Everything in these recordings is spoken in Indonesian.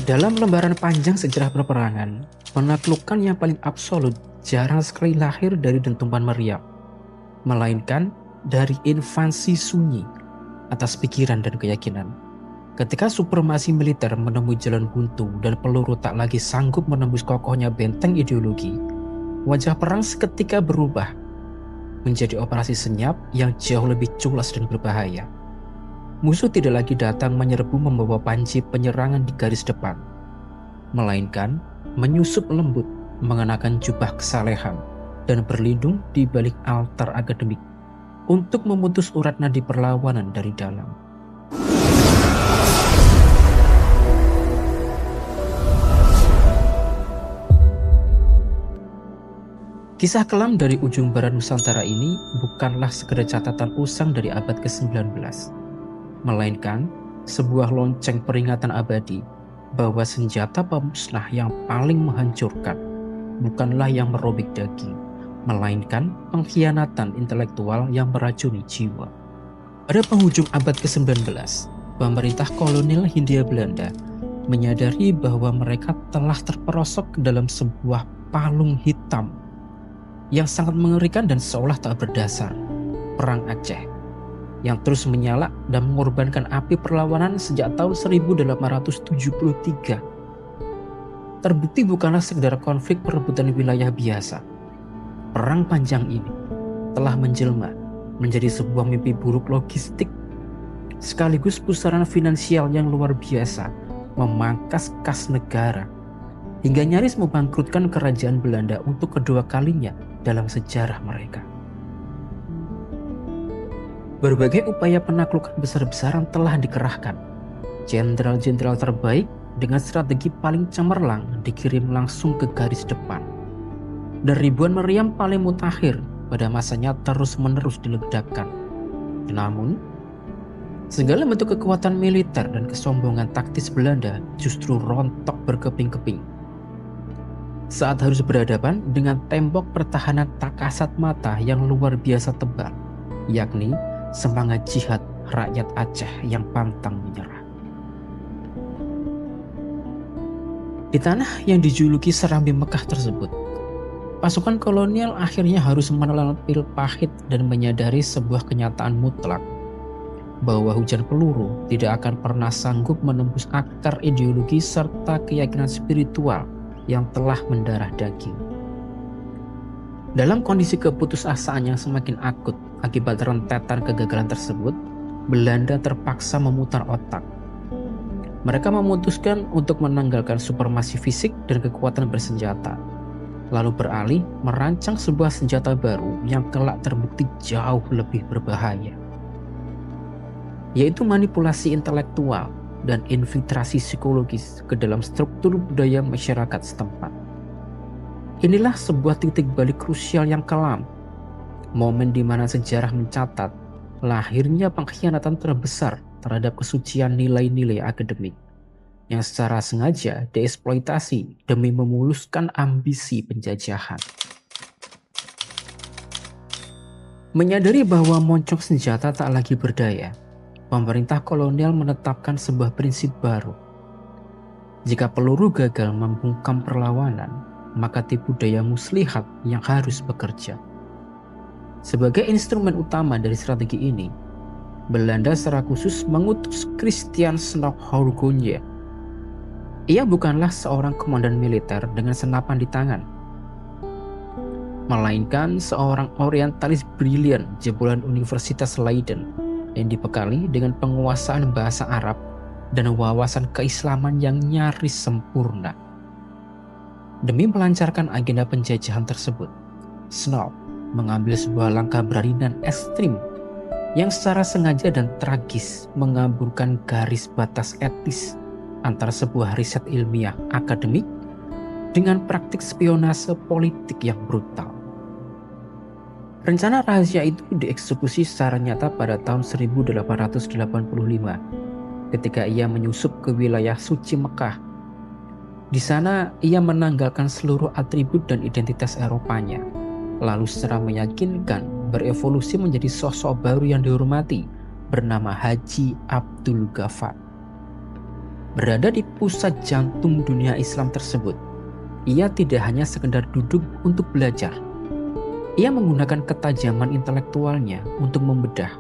Dalam lembaran panjang sejarah peperangan, penaklukan yang paling absolut jarang sekali lahir dari dentuman meriam, melainkan dari invasi sunyi atas pikiran dan keyakinan. Ketika supremasi militer menemui jalan buntu dan peluru tak lagi sanggup menembus kokohnya benteng ideologi, wajah perang seketika berubah menjadi operasi senyap yang jauh lebih culas dan berbahaya. Musuh tidak lagi datang menyerbu membawa panji penyerangan di garis depan, melainkan menyusup lembut mengenakan jubah kesalehan dan berlindung di balik altar akademik untuk memutus urat nadi perlawanan dari dalam. Kisah kelam dari ujung barat Nusantara ini bukanlah sekedar catatan usang dari abad ke-19, melainkan sebuah lonceng peringatan abadi bahwa senjata pemusnah yang paling menghancurkan bukanlah yang merobek daging, melainkan pengkhianatan intelektual yang meracuni jiwa. Pada penghujung abad ke-19, pemerintah kolonial Hindia Belanda menyadari bahwa mereka telah terperosok ke dalam sebuah palung hitam yang sangat mengerikan dan seolah tak berdasar, Perang Aceh, yang terus menyala dan mengorbankan api perlawanan sejak tahun 1873. Terbukti bukanlah sekedar konflik perebutan wilayah biasa. Perang panjang ini telah menjelma menjadi sebuah mimpi buruk logistik, sekaligus pusaran finansial yang luar biasa, memangkas kas negara, hingga nyaris membangkrutkan kerajaan Belanda untuk kedua kalinya dalam sejarah mereka. Berbagai upaya penaklukan besar-besaran telah dikerahkan. Jenderal-jenderal terbaik dengan strategi paling cemerlang dikirim langsung ke garis depan. Dan ribuan meriam paling mutakhir pada masanya terus-menerus diledakkan. Namun, segala bentuk kekuatan militer dan kesombongan taktis Belanda justru rontok berkeping-keping saat harus berhadapan dengan tembok pertahanan tak kasat mata yang luar biasa tebal, yakni semangat jihad rakyat Aceh yang pantang menyerah. Di tanah yang dijuluki Serambi Mekah tersebut, pasukan kolonial akhirnya harus menelan pil pahit dan menyadari sebuah kenyataan mutlak bahwa hujan peluru tidak akan pernah sanggup menembus akar ideologi serta keyakinan spiritual yang telah mendarah daging. Dalam kondisi keputusasaan yang semakin akut akibat rentetan kegagalan tersebut, Belanda terpaksa memutar otak. Mereka memutuskan untuk menanggalkan supremasi fisik dan kekuatan bersenjata, lalu beralih merancang sebuah senjata baru yang kelak terbukti jauh lebih berbahaya, yaitu manipulasi intelektual dan infiltrasi psikologis ke dalam struktur budaya masyarakat setempat. Inilah sebuah titik balik krusial yang kelam, momen di mana sejarah mencatat lahirnya pengkhianatan terbesar terhadap kesucian nilai-nilai akademik yang secara sengaja dieksploitasi demi memuluskan ambisi penjajahan. Menyadari bahwa moncong senjata tak lagi berdaya, pemerintah kolonial menetapkan sebuah prinsip baru. Jika peluru gagal membungkam perlawanan, maka tipu daya muslihat yang harus bekerja. Sebagai instrumen utama dari strategi ini, Belanda secara khusus mengutus Christian Snoeck-Hougouje. Ia bukanlah seorang komandan militer dengan senapan di tangan, melainkan seorang orientalis brilian jebolan Universitas Leiden yang dibekali dengan penguasaan bahasa Arab dan wawasan keislaman yang nyaris sempurna. Demi melancarkan agenda penjajahan tersebut, Snoeck mengambil sebuah langkah berani dan ekstrim yang secara sengaja dan tragis mengaburkan garis batas etis antara sebuah riset ilmiah akademik dengan praktik spionase politik yang brutal. Rencana rahasia itu dieksekusi secara nyata pada tahun 1885 ketika ia menyusup ke wilayah suci Mekah. Di sana ia menanggalkan seluruh atribut dan identitas Eropanya, lalu secara meyakinkan berevolusi menjadi sosok baru yang dihormati bernama Haji Abdul Ghaffar. Berada di pusat jantung dunia Islam tersebut, ia tidak hanya sekedar duduk untuk belajar. Ia menggunakan ketajaman intelektualnya untuk membedah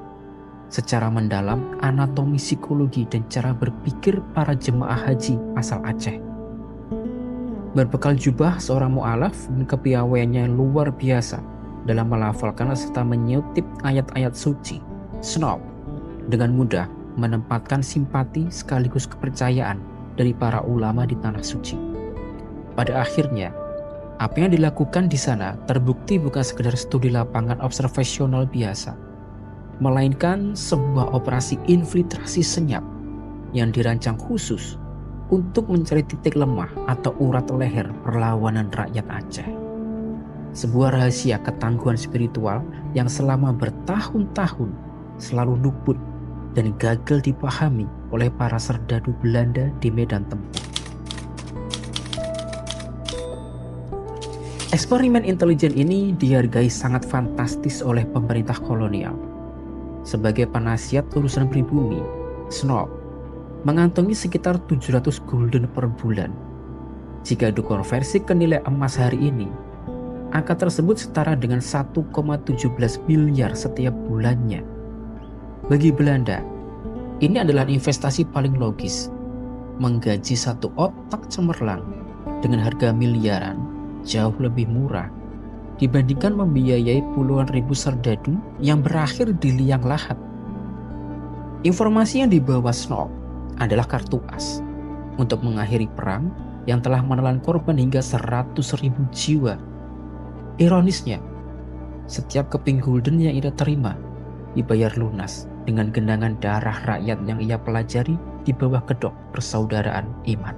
secara mendalam anatomi psikologi dan cara berpikir para jemaah haji asal Aceh. Berbekal jubah seorang mu'alaf dan kepiawaiannya yang luar biasa dalam melafalkan serta menyutip ayat-ayat suci, Snow dengan mudah menempatkan simpati sekaligus kepercayaan dari para ulama di tanah suci. Pada akhirnya, apa yang dilakukan di sana terbukti bukan sekedar studi lapangan observasional biasa, melainkan sebuah operasi infiltrasi senyap yang dirancang khusus untuk mencari titik lemah atau urat leher perlawanan rakyat Aceh. Sebuah rahasia ketangguhan spiritual yang selama bertahun-tahun selalu luput dan gagal dipahami oleh para serdadu Belanda di medan tempur. Eksperimen intelijen ini dihargai sangat fantastis oleh pemerintah kolonial. Sebagai penasihat urusan pribumi, Snow mengantongi sekitar 700 gulden per bulan. Jika dikonversi ke nilai emas hari ini, angka tersebut setara dengan 1,17 miliar setiap bulannya. Bagi Belanda, ini adalah investasi paling logis. Menggaji satu otak cemerlang dengan harga miliaran jauh lebih murah dibandingkan membiayai puluhan ribu serdadu yang berakhir di liang lahat. Informasi yang dibawa Snow adalah kartu as untuk mengakhiri perang yang telah menelan korban hingga 100.000 jiwa. Ironisnya, setiap keping gulden yang ia terima dibayar lunas dengan genangan darah rakyat yang ia pelajari di bawah kedok persaudaraan iman.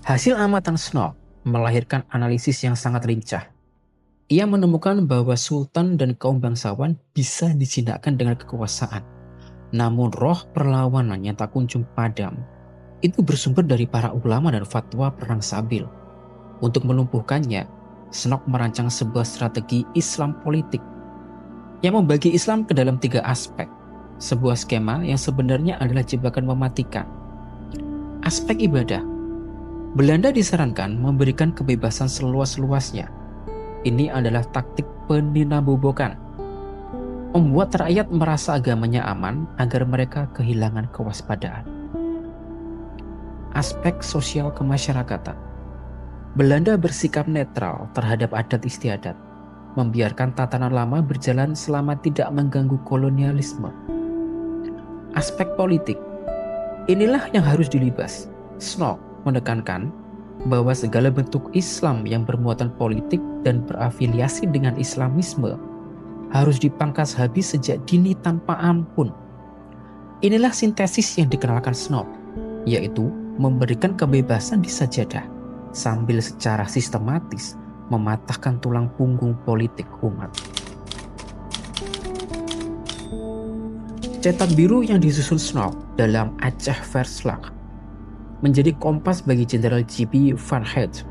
Hasil amatan Snow melahirkan analisis yang sangat lincah. Ia menemukan bahwa sultan dan kaum bangsawan bisa dijinakkan dengan kekuasaan. Namun roh perlawanan yang tak kunjung padam itu bersumber dari para ulama dan fatwa perang sabil. Untuk melumpuhkannya, Snow merancang sebuah strategi Islam politik yang membagi Islam ke dalam 3 aspek. Sebuah skema yang sebenarnya adalah jebakan mematikan. Aspek ibadah. Belanda disarankan memberikan kebebasan seluas-luasnya. Ini adalah taktik peninabobokan. Membuat rakyat merasa agamanya aman agar mereka kehilangan kewaspadaan. Aspek sosial kemasyarakatan. Belanda bersikap netral terhadap adat istiadat, membiarkan tatanan lama berjalan selama tidak mengganggu kolonialisme. Aspek politik. Inilah yang harus dilibas. Snow menekankan bahwa segala bentuk Islam yang bermuatan politik dan berafiliasi dengan Islamisme harus dipangkas habis sejak dini tanpa ampun. Inilah sintesis yang dikenalkan Snow, yaitu memberikan kebebasan di sajadah sambil secara sistematis mematahkan tulang punggung politik umat. Cetak biru yang disusun Snow dalam Aceh Verslag menjadi kompas bagi Jenderal J.B. Van Heijden.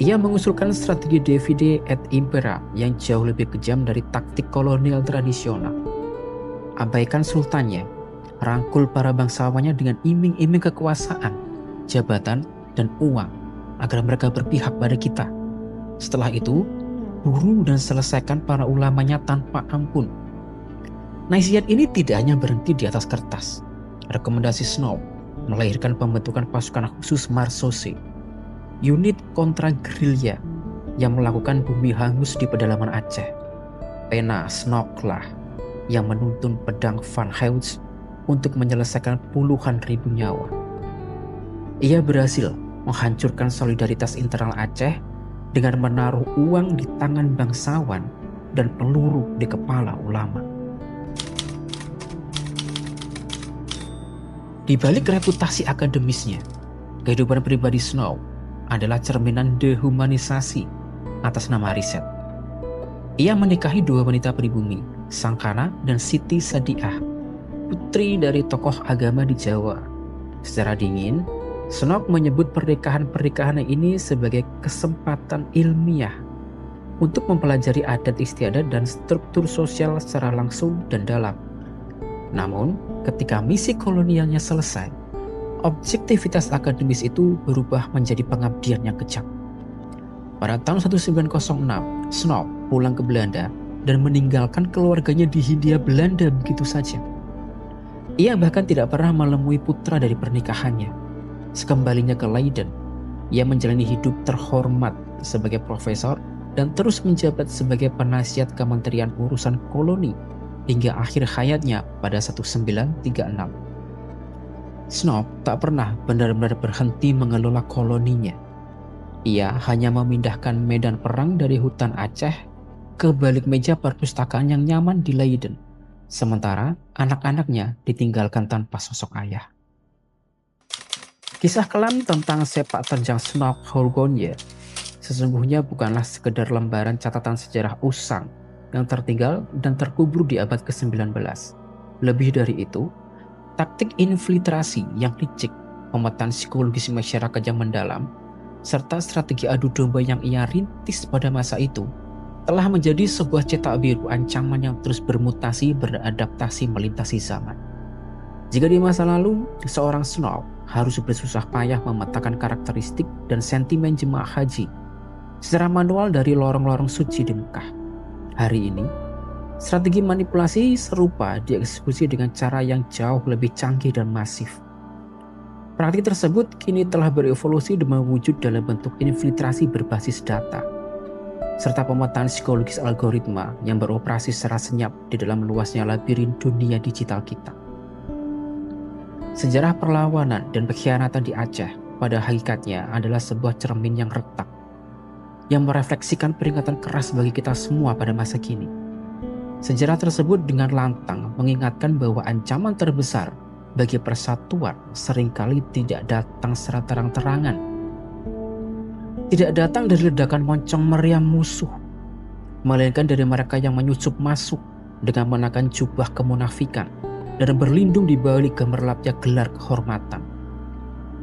Ia mengusulkan strategi divide et impera yang jauh lebih kejam dari taktik kolonial tradisional. Abaikan sultannya, rangkul para bangsawannya dengan iming-iming kekuasaan, jabatan, dan uang agar mereka berpihak pada kita. Setelah itu, buru dan selesaikan para ulamanya tanpa ampun. Nasihat ini tidak hanya berhenti di atas kertas. Rekomendasi Snow melahirkan pembentukan pasukan khusus Marsose, unit kontra gerilya yang melakukan bumi hangus di pedalaman Aceh. Pena Snow lah yang menuntun pedang Van Heijden untuk menyelesaikan puluhan ribu nyawa. Ia berhasil menghancurkan solidaritas internal Aceh dengan menaruh uang di tangan bangsawan dan peluru di kepala ulama. Di balik reputasi akademisnya, kehidupan pribadi Snow adalah cerminan dehumanisasi atas nama riset. Ia menikahi 2 wanita pribumi, Sangkana dan Siti Sadiah, putri dari tokoh agama di Jawa. Secara dingin, Snow menyebut pernikahan-pernikahan ini sebagai kesempatan ilmiah untuk mempelajari adat istiadat dan struktur sosial secara langsung dan dalam. Namun, ketika misi kolonialnya selesai, objektivitas akademis itu berubah menjadi pengabdian yang kejam. Pada tahun 1906, Snow pulang ke Belanda dan meninggalkan keluarganya di Hindia Belanda begitu saja. Ia bahkan tidak pernah menemui putra dari pernikahannya. Sekembalinya ke Leiden, ia menjalani hidup terhormat sebagai profesor dan terus menjabat sebagai penasihat Kementerian Urusan Koloni hingga akhir hayatnya pada 1936. Snow tak pernah benar-benar berhenti mengelola koloninya. Ia hanya memindahkan medan perang dari hutan Aceh ke balik meja perpustakaan yang nyaman di Leiden, sementara anak-anaknya ditinggalkan tanpa sosok ayah. Kisah kelam tentang sepak terjang Snow Hurgonje sesungguhnya bukanlah sekedar lembaran catatan sejarah usang yang tertinggal dan terkubur di abad ke-19. Lebih dari itu, taktik infiltrasi yang licik, pemetaan psikologis masyarakat yang mendalam, serta strategi adu domba yang ia rintis pada masa itu telah menjadi sebuah cetak biru ancaman yang terus bermutasi beradaptasi melintasi zaman. Jika di masa lalu, seorang Snow harus bersusah payah memetakan karakteristik dan sentimen jemaah haji secara manual dari lorong-lorong suci di Mekah, hari ini, strategi manipulasi serupa dieksekusi dengan cara yang jauh lebih canggih dan masif. Praktik tersebut kini telah berevolusi dan mewujud dalam bentuk infiltrasi berbasis data, serta pemetaan psikologis algoritma yang beroperasi secara senyap di dalam luasnya labirin dunia digital kita. Sejarah perlawanan dan pengkhianatan di Aceh pada hakikatnya adalah sebuah cermin yang retak, yang merefleksikan peringatan keras bagi kita semua pada masa kini. Sejarah tersebut dengan lantang mengingatkan bahwa ancaman terbesar bagi persatuan seringkali tidak datang secara terang-terangan. Tidak datang dari ledakan moncong meriam musuh, melainkan dari mereka yang menyusup masuk dengan mengenakan jubah kemunafikan dan berlindung di balik gemerlapnya gelar kehormatan.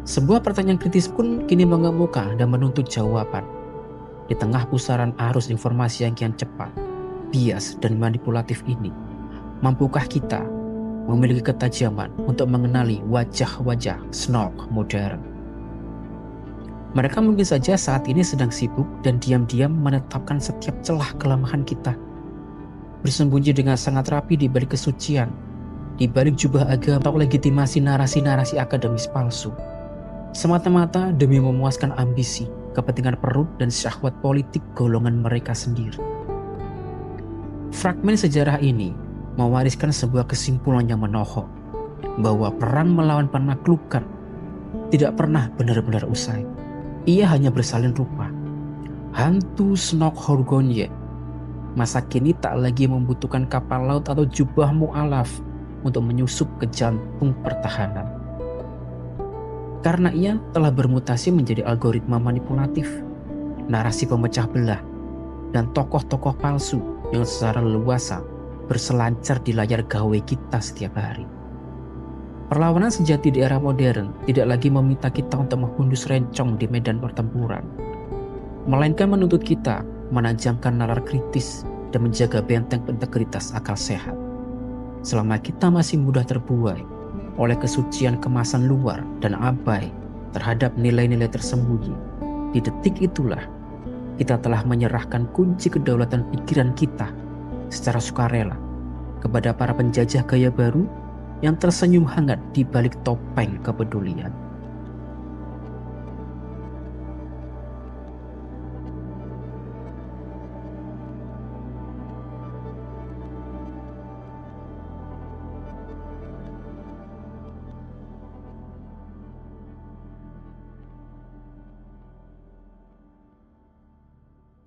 Sebuah pertanyaan kritis pun kini mengemuka dan menuntut jawaban. Di tengah pusaran arus informasi yang kian cepat, bias dan manipulatif ini, mampukah kita memiliki ketajaman untuk mengenali wajah-wajah Snow modern? Mereka mungkin saja saat ini sedang sibuk dan diam-diam menetapkan setiap celah kelemahan kita, bersembunyi dengan sangat rapi di balik kesucian, di balik jubah agama atau legitimasi narasi-narasi akademis palsu, semata-mata demi memuaskan ambisi, kepentingan perut dan syahwat politik golongan mereka sendiri. Fragmen sejarah ini mewariskan sebuah kesimpulan yang menohok bahwa perang melawan penaklukan tidak pernah benar-benar usai. Ia hanya bersalin rupa. Hantu Snow Hurgonje masa kini tak lagi membutuhkan kapal laut atau jubah mu'alaf untuk menyusup ke jantung pertahanan. Karena ia telah bermutasi menjadi algoritma manipulatif, narasi pemecah belah, dan tokoh-tokoh palsu yang secara leluasa berselancar di layar gawe kita setiap hari. Perlawanan sejati di era modern tidak lagi meminta kita untuk menghundus rencong di medan pertempuran, melainkan menuntut kita menajamkan nalar kritis dan menjaga benteng integritas akal sehat. Selama kita masih mudah terbuai oleh kesucian kemasan luar dan abai terhadap nilai-nilai tersembunyi, di detik itulah kita telah menyerahkan kunci kedaulatan pikiran kita secara sukarela kepada para penjajah gaya baru yang tersenyum hangat di balik topeng kepedulian.